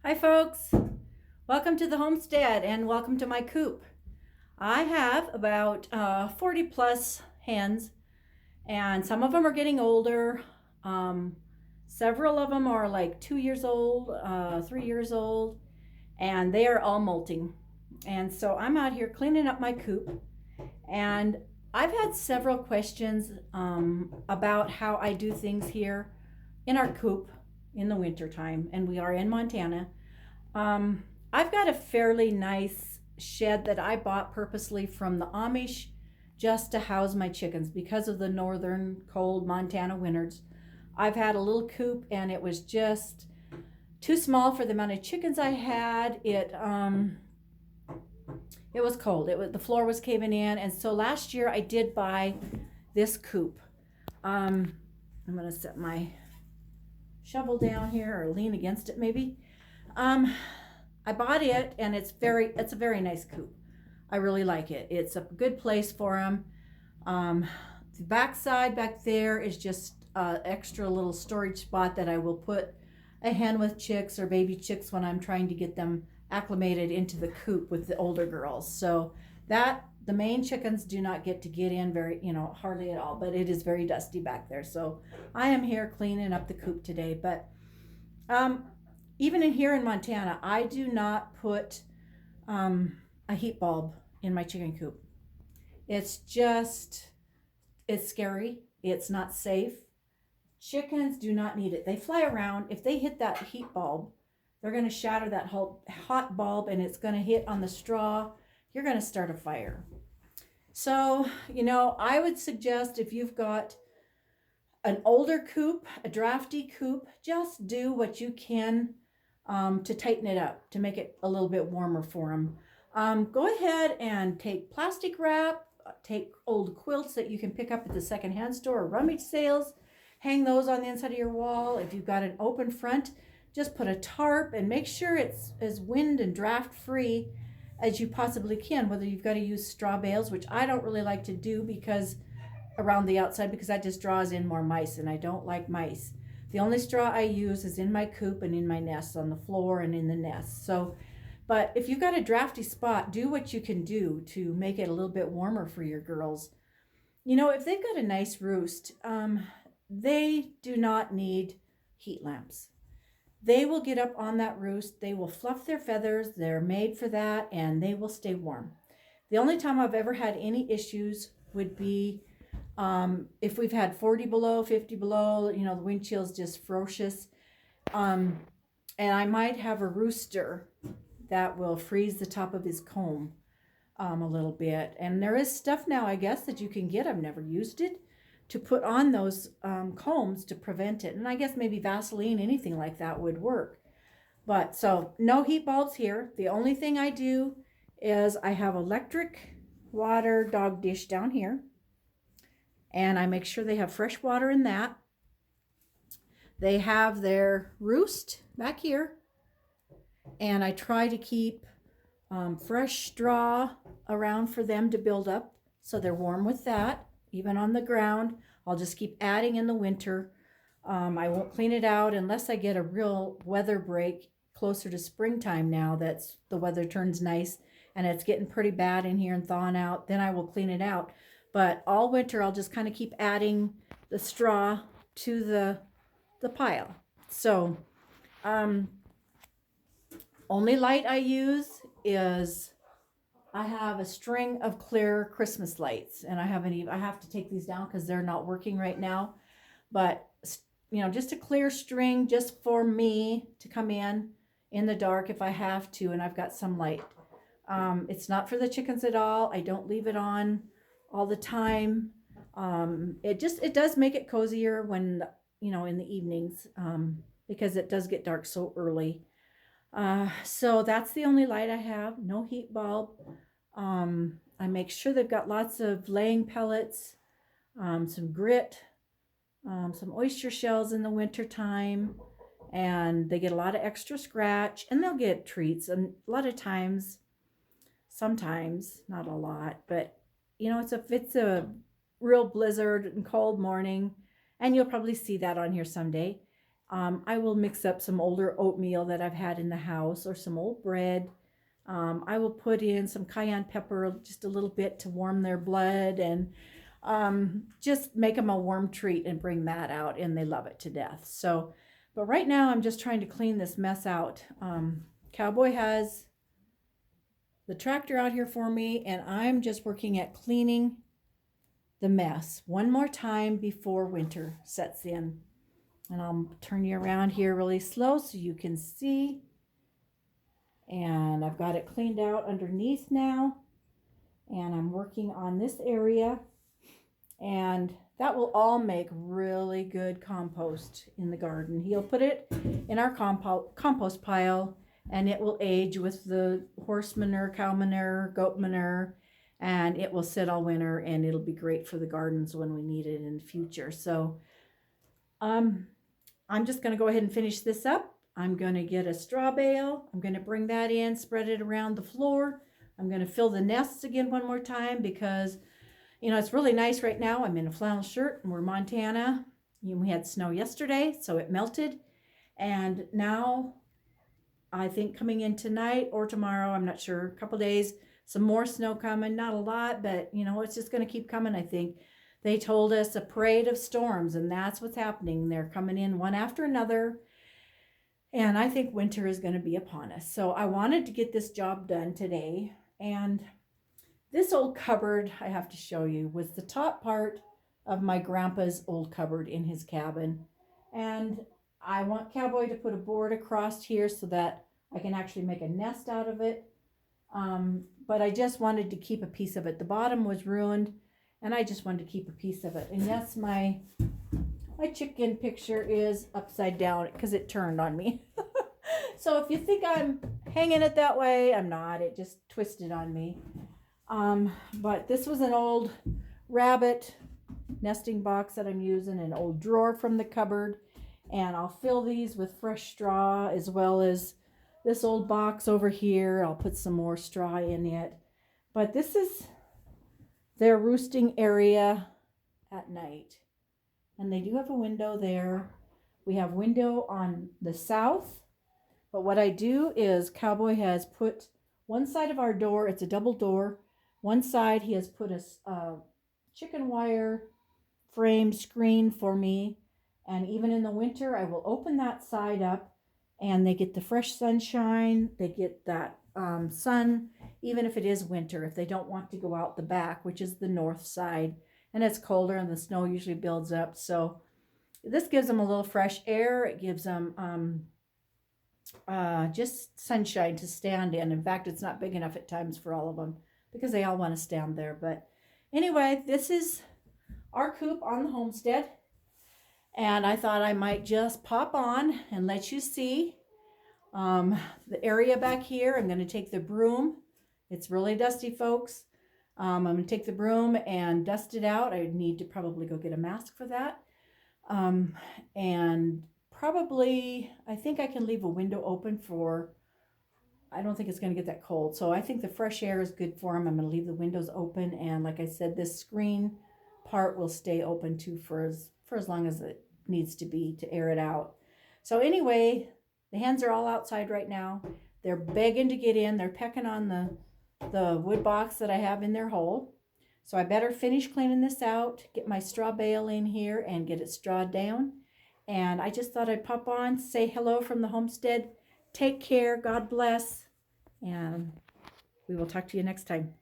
Hi folks, welcome to the homestead and welcome to my coop. I have about 40 plus hens and some of them are getting older. Um, Several of them are like 2 years old, 3 years old, and they are all molting. And so I'm out here cleaning up my coop, and I've had several questions about how I do things here in our coop in the winter time, and we are in Montana. um, I've got a fairly nice shed that I bought purposely from the Amish just to house my chickens because of the northern cold Montana winters. I've had a little coop and it was just too small for the amount of chickens I had. It was cold. The floor was caving in, and so last year I did buy this coop. I'm gonna set my shovel down here or lean against it maybe. Um, I bought it, and it's a very nice coop. I really like it. It's a good place for them. The back side back there is just an extra little storage spot that I will put a hen with chicks or baby chicks when I'm trying to get them acclimated into the coop with the older girls. So that the main chickens do not get to get in very, hardly at all, but it is very dusty back there. So I am here cleaning up the coop today, but um, even in here in Montana, I do not put a heat bulb in my chicken coop. It's just, it's scary. It's not safe. Chickens do not need it. They fly around. If they hit that heat bulb, they're going to shatter that whole hot bulb and it's going to hit on the straw. You're going to start a fire. So, I would suggest if you've got an older coop, a drafty coop, just do what you can to tighten it up, to make it a little bit warmer for them. Go ahead and take plastic wrap, take old quilts that you can pick up at the secondhand store or rummage sales, hang those on the inside of your wall. If you've got an open front, just put a tarp and make sure it's as wind and draft free as you possibly can, whether you've got to use straw bales, which I don't really like to do because around the outside, because that just draws in more mice and I don't like mice. The only straw I use is in my coop and in my nests on the floor and in the nest. So, but if you've got a drafty spot, do what you can do to make it a little bit warmer for your girls. If they've got a nice roost, they do not need heat lamps. They will get up on that roost, they will fluff their feathers, they're made for that, and they will stay warm. The only time I've ever had any issues would be if we've had 40 below, 50 below, the wind chill's just ferocious. And I might have a rooster that will freeze the top of his comb a little bit. And there is stuff now, I guess, that you can get, I've never used it, to put on those combs to prevent it. And I guess maybe Vaseline, anything like that would work. But so no heat bulbs here. The only thing I do is I have electric water dog dish down here. And I make sure they have fresh water in that. They have their roost back here. And I try to keep fresh straw around for them to build up so they're warm with that. Even on the ground, I'll just keep adding in the winter. I won't clean it out unless I get a real weather break closer to springtime now that's the weather turns nice and it's getting pretty bad in here and thawing out. Then I will clean it out. But all winter, I'll just kind of keep adding the straw to the pile. So, only light I use is I have a string of clear Christmas lights, and I have to take these down because they're not working right now. But just a clear string just for me to come in the dark if I have to, and I've got some light. It's not for the chickens at all. I don't leave it on all the time. It does make it cozier when in the evenings because it does get dark so early. So that's the only light I have. No heat bulb. I make sure they've got lots of laying pellets, some grit, some oyster shells in the winter time, and they get a lot of extra scratch, and they'll get treats. And a lot of times, sometimes, not a lot, but it's a real blizzard and cold morning, and you'll probably see that on here someday. I will mix up some older oatmeal that I've had in the house or some old bread. I will put in some cayenne pepper, just a little bit to warm their blood, and just make them a warm treat and bring that out, and they love it to death. So, but right now I'm just trying to clean this mess out. Cowboy has the tractor out here for me, and I'm just working at cleaning the mess one more time before winter sets in. And I'll turn you around here really slow so you can see. And I've got it cleaned out underneath now. And I'm working on this area. And that will all make really good compost in the garden. He'll put it in our compost pile, and it will age with the horse manure, cow manure, goat manure, and it will sit all winter, and it'll be great for the gardens when we need it in the future. So I'm just going to go ahead and finish this up. I'm going to get a straw bale. I'm going to bring that in, spread it around the floor. I'm going to fill the nests again one more time because, you know, it's really nice right now. I'm in a flannel shirt and we're Montana. We had snow yesterday, so it melted. And now I think coming in tonight or tomorrow, I'm not sure, a couple days, some more snow coming. Not a lot, but, you know, it's just going to keep coming, I think. They told us a parade of storms, and that's what's happening. They're coming in one after another, and I think winter is going to be upon us. So I wanted to get this job done today, and this old cupboard, I have to show you, was the top part of my grandpa's old cupboard in his cabin, and I want Cowboy to put a board across here so that I can actually make a nest out of it, but I just wanted to keep a piece of it. The bottom was ruined, and I just wanted to keep a piece of it. And yes, my chicken picture is upside down because it turned on me. So if you think I'm hanging it that way, I'm not. It just twisted on me. But this was an old rabbit nesting box that I'm using, an old drawer from the cupboard. And I'll fill these with fresh straw, as well as this old box over here. I'll put some more straw in it. But this is their roosting area at night, and they do have a window there. We have window on the south, but what I do is Cowboy has put one side of our door, it's a double door, one side he has put a chicken wire frame screen for me, and even in the winter I will open that side up and they get the fresh sunshine, they get that sun, even if it is winter, if they don't want to go out the back, which is the north side, and it's colder and the snow usually builds up. So this gives them a little fresh air. It gives them just sunshine to stand in. In fact, it's not big enough at times for all of them because they all want to stand there. But anyway, this is our coop on the homestead, and I thought I might just pop on and let you see the area back here. I'm going to take the broom. It's really dusty, folks. I'm going to take the broom and dust it out. I need to probably go get a mask for that. And probably, I think I can leave a window open for, I don't think it's going to get that cold. So I think the fresh air is good for them. I'm going to leave the windows open. And like I said, this screen part will stay open too for as long as it needs to be to air it out. So anyway, the hens are all outside right now. They're begging to get in. They're pecking on the wood box that I have in their hole. So I better finish cleaning this out, get my straw bale in here and get it strawed down. And I just thought I'd pop on, say hello from the homestead. Take care. God bless. And we will talk to you next time.